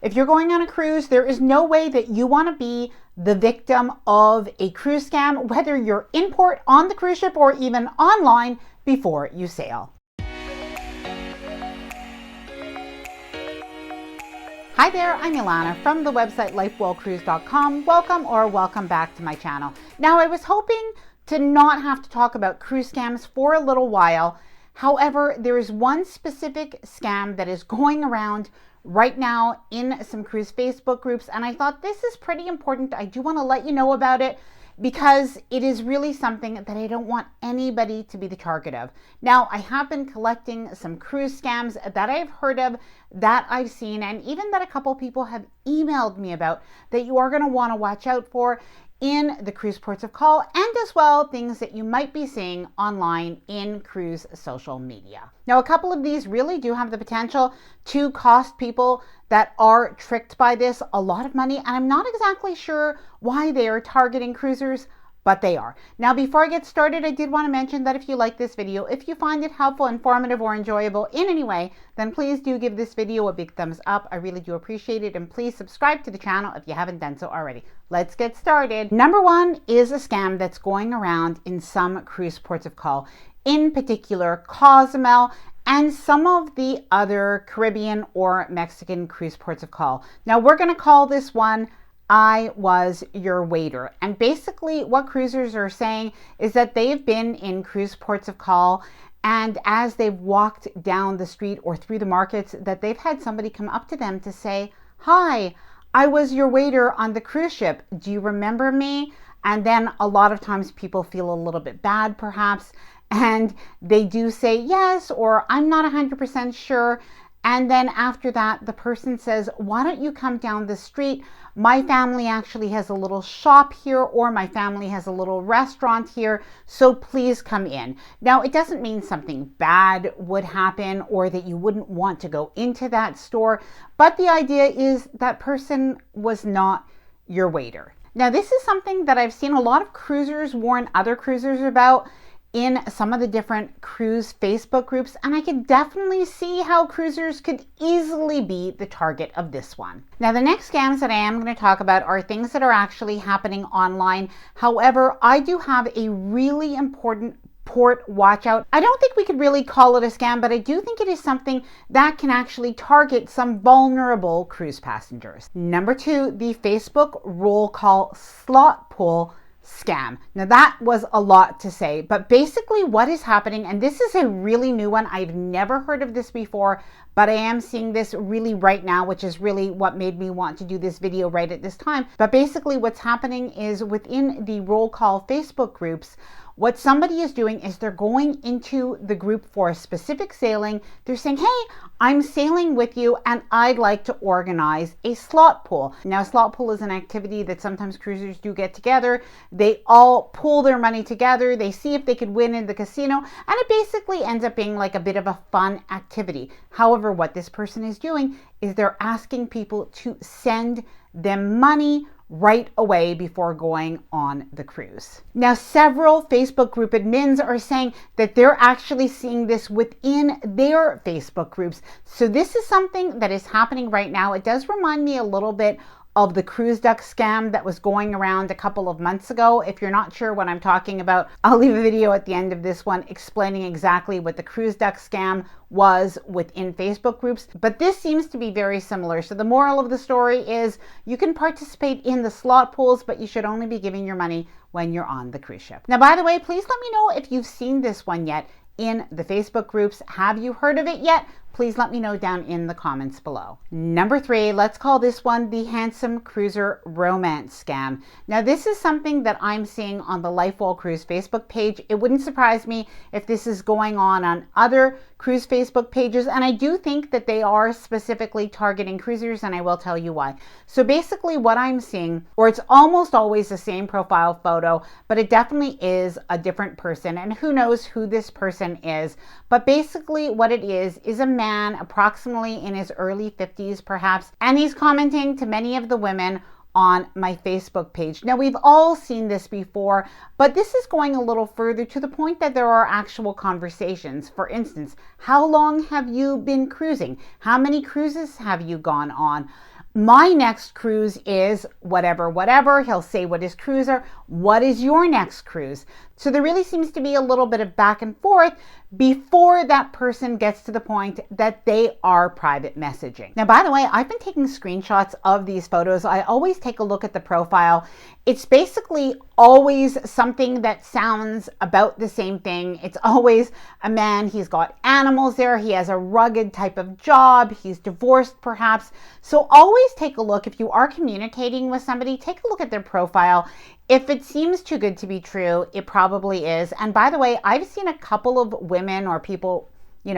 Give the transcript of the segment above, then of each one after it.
If you're going on a cruise, there is no way that you want to be the victim of a cruise scam, whether you're in port on the cruise ship or even online before you sail. Hi there, I'm Ilana from the website lifewellcruise.com. Welcome back to my channel. Now, I was hoping to not have to talk about cruise scams for a little while. However, there is one specific scam that is going around right now in some cruise Facebook groups, and I thought this is pretty important. I do want to let you know about it because it is really something that I don't want anybody to be the target of. Now, I have been collecting some cruise scams that I've heard of, that I've seen, and even that a couple people have emailed me about that you are going to want to watch out for in the cruise ports of call, and as well things that you might be seeing online in cruise social media. Now, a couple of these really do have the potential to cost people that are tricked by this a lot of money, and I'm not exactly sure why they are targeting cruisers, but they are. Now, before I get started, I did want to mention that if you like this video, if you find it helpful, informative, or enjoyable in any way, then please do give this video a big thumbs up. I really do appreciate it. And please subscribe to the channel if you haven't done so already. Let's get started. Number one is a scam that's going around in some cruise ports of call, in particular Cozumel and some of the other Caribbean or Mexican cruise ports of call. Now, we're going to call this one I Was Your Waiter. And basically what cruisers are saying is that they've been in cruise ports of call, and as they've walked down the street or through the markets, that they've had somebody come up to them to say, "Hi, I was your waiter on the cruise ship. Do you remember me?" And then a lot of times people feel a little bit bad perhaps, and they do say yes, or I'm not 100% sure. And then after that, the person says, "Why don't you come down the street? My family actually has a little shop here, or my family has a little restaurant here, so please come in." Now, it doesn't mean something bad would happen or that you wouldn't want to go into that store, but the idea is that person was not your waiter. Now, this is something that I've seen a lot of cruisers warn other cruisers about in some of the different cruise Facebook groups, and I could definitely see how cruisers could easily be the target of this one. Now, the next scams that I am going to talk about are things that are actually happening online. However, I do have a really important port watch out. I don't think we could really call it a scam, but I do think it is something that can actually target some vulnerable cruise passengers. Number two, the Facebook roll call slot pool scam. Now, that was a lot to say, but basically what is happening, and this is a really new one, I've never heard of this before, but I am seeing this really right now, which is really what made me want to do this video right at this time. But basically what's happening is within the roll call Facebook groups, what somebody is doing is they're going into the group for a specific sailing. They're saying, "Hey, I'm sailing with you and I'd like to organize a slot pool." Now, a slot pool is an activity that sometimes cruisers do get together. They all pool their money together. They see if they could win in the casino, and it basically ends up being like a bit of a fun activity. However, what this person is doing is they're asking people to send them money right away before going on the cruise. Now, several Facebook group admins are saying that they're actually seeing this within their Facebook groups. So this is something that is happening right now. It does remind me a little bit of the cruise duck scam that was going around a couple of months ago. If you're not sure what I'm talking about, I'll leave a video at the end of this one explaining exactly what the cruise duck scam was within Facebook groups. But this seems to be very similar. So the moral of the story is you can participate in the slot pools, but you should only be giving your money when you're on the cruise ship. Now, by the way, please let me know if you've seen this one yet in the Facebook groups. Have you heard of it yet? Please let me know down in the comments below. Number three, let's call this one the handsome cruiser romance scam. Now, this is something that I'm seeing on the Lifewell Cruise Facebook page. It wouldn't surprise me if this is going on other cruise Facebook pages, and I do think that they are specifically targeting cruisers, and I will tell you why. So basically what I'm seeing, or it's almost always the same profile photo, but it definitely is a different person, and who knows who this person is. But basically what it is a man approximately in his early 50s perhaps, and he's commenting to many of the women on my Facebook page. Now, we've all seen this before, but this is going a little further to the point that there are actual conversations. For instance, how long have you been cruising? How many cruises have you gone on? My next cruise is whatever, whatever. He'll say what his cruise are. What is your next cruise? So there really seems to be a little bit of back and forth before that person gets to the point that they are private messaging. Now, by the way, I've been taking screenshots of these photos. I always take a look at the profile. It's basically always something that sounds about the same thing. It's always a man. He's got animals there. He has a rugged type of job. He's divorced perhaps. So always take a look. If you are communicating with somebody, take a look at their profile. If it seems too good to be true, it probably is. And by the way, I've seen a couple of women or people,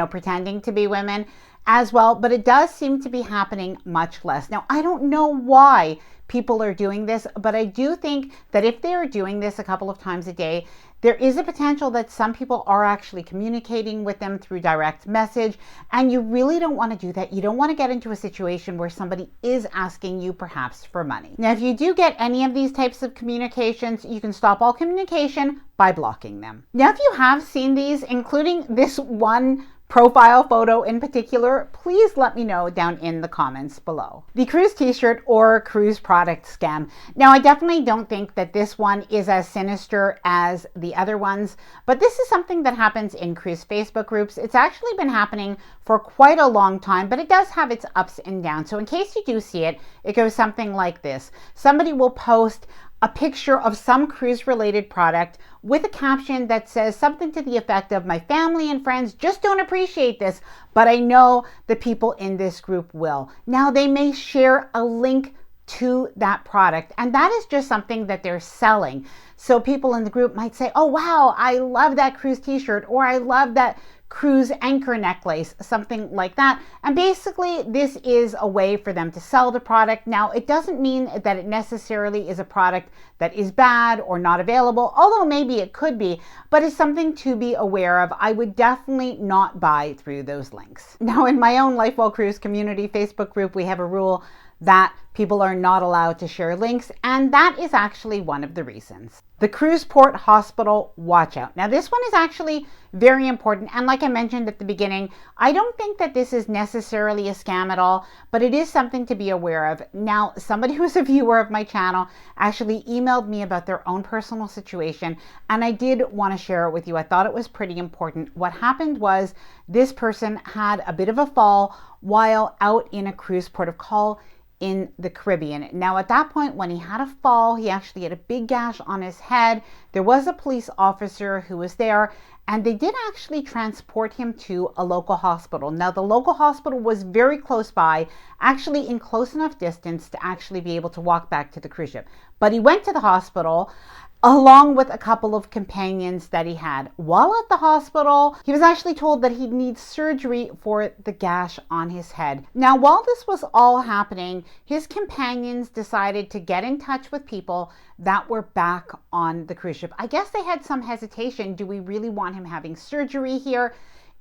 pretending to be women as well, but it does seem to be happening much less. Now, I don't know why people are doing this, but I do think that if they are doing this a couple of times a day, there is a potential that some people are actually communicating with them through direct message, and you really don't want to do that. You don't want to get into a situation where somebody is asking you perhaps for money. Now, if you do get any of these types of communications, you can stop all communication by blocking them. Now, if you have seen these, including this one profile photo in particular, please let me know down in the comments below. The cruise t-shirt or cruise product scam. Now, I definitely don't think that this one is as sinister as the other ones, but this is something that happens in cruise Facebook groups. It's actually been happening for quite a long time, but it does have its ups and downs. So in case you do see it, it goes something like this. Somebody will post a picture of some cruise related product with a caption that says something to the effect of, "My family and friends just don't appreciate this, but I know the people in this group will." Now, they may share a link to that product, and that is just something that they're selling. So people in the group might say, "Oh wow, I love that cruise t-shirt," or "I love that cruise anchor necklace," something like that. And basically, this is a way for them to sell the product. Now, it doesn't mean that it necessarily is a product that is bad or not available, although maybe it could be, but it's something to be aware of. I would definitely not buy through those links. Now, in my own Life Well Cruise community Facebook group, we have a rule that people are not allowed to share links, and that is actually one of the reasons. The cruise port hospital watch out. Now, this one is actually very important, and like I mentioned at the beginning, I don't think that this is necessarily a scam at all, but it is something to be aware of. Now, somebody who's a viewer of my channel actually emailed me about their own personal situation, and I did want to share it with you. I thought it was pretty important. What happened was this person had a bit of a fall while out in a cruise port of call in the Caribbean. Now, at that point, when he had a fall, he actually had a big gash on his head. There was a police officer who was there, and they did actually transport him to a local hospital. Now, the local hospital was very close by, actually in close enough distance to actually be able to walk back to the cruise ship. But he went to the hospital along with a couple of companions that he had. While at the hospital, he was actually told that he'd need surgery for the gash on his head. Now, while this was all happening, his companions decided to get in touch with people that were back on the cruise ship. I guess they had some hesitation. Do we really want him having surgery here?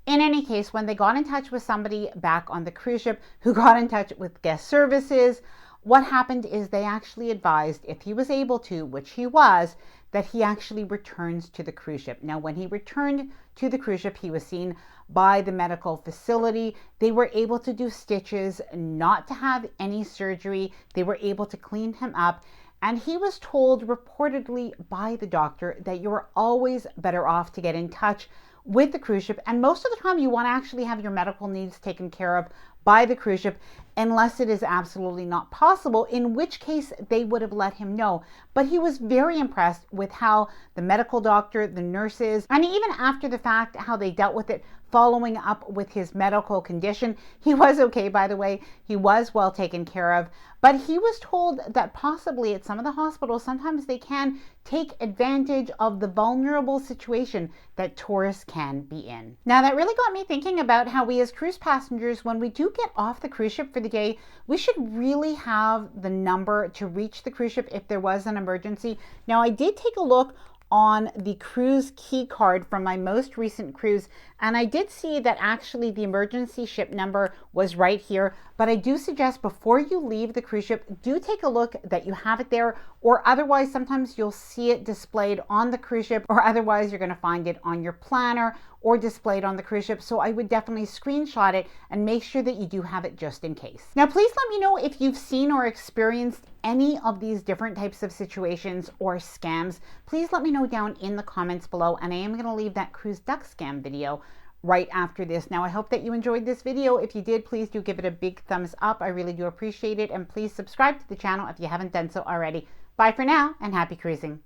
In any case, when they got in touch with somebody back on the cruise ship who got in touch with guest services, what happened is they actually advised, if he was able to, which he was, that he actually returns to the cruise ship. Now, when he returned to the cruise ship, he was seen by the medical facility. They were able to do stitches, not to have any surgery. They were able to clean him up. And he was told reportedly by the doctor that you are always better off to get in touch with the cruise ship. And most of the time you want to actually have your medical needs taken care of by the cruise ship, unless it is absolutely not possible, in which case they would have let him know. But he was very impressed with how the medical doctor, the nurses, and even after the fact, how they dealt with it, following up with his medical condition. He was okay, by the way. He was well taken care of. But he was told that possibly at some of the hospitals, sometimes they can take advantage of the vulnerable situation that tourists can be in. Now, that really got me thinking about how we as cruise passengers, when we do get off the cruise ship for the day, we should really have the number to reach the cruise ship if there was an emergency. Now, I did take a look on the cruise key card from my most recent cruise, and I did see that actually the emergency ship number was right here. But I do suggest before you leave the cruise ship, do take a look that you have it there, or otherwise sometimes you'll see it displayed on the cruise ship, or otherwise you're going to find it on your planner or displayed on the cruise ship. So I would definitely screenshot it and make sure that you do have it just in case. Now, please let me know if you've seen or experienced any of these different types of situations or scams. Please let me know down in the comments below, and I am going to leave that cruise duck scam video right after this. Now, I hope that you enjoyed this video. If you did, please do give it a big thumbs up. I really do appreciate it. And please subscribe to the channel if you haven't done so already. Bye for now, and happy cruising.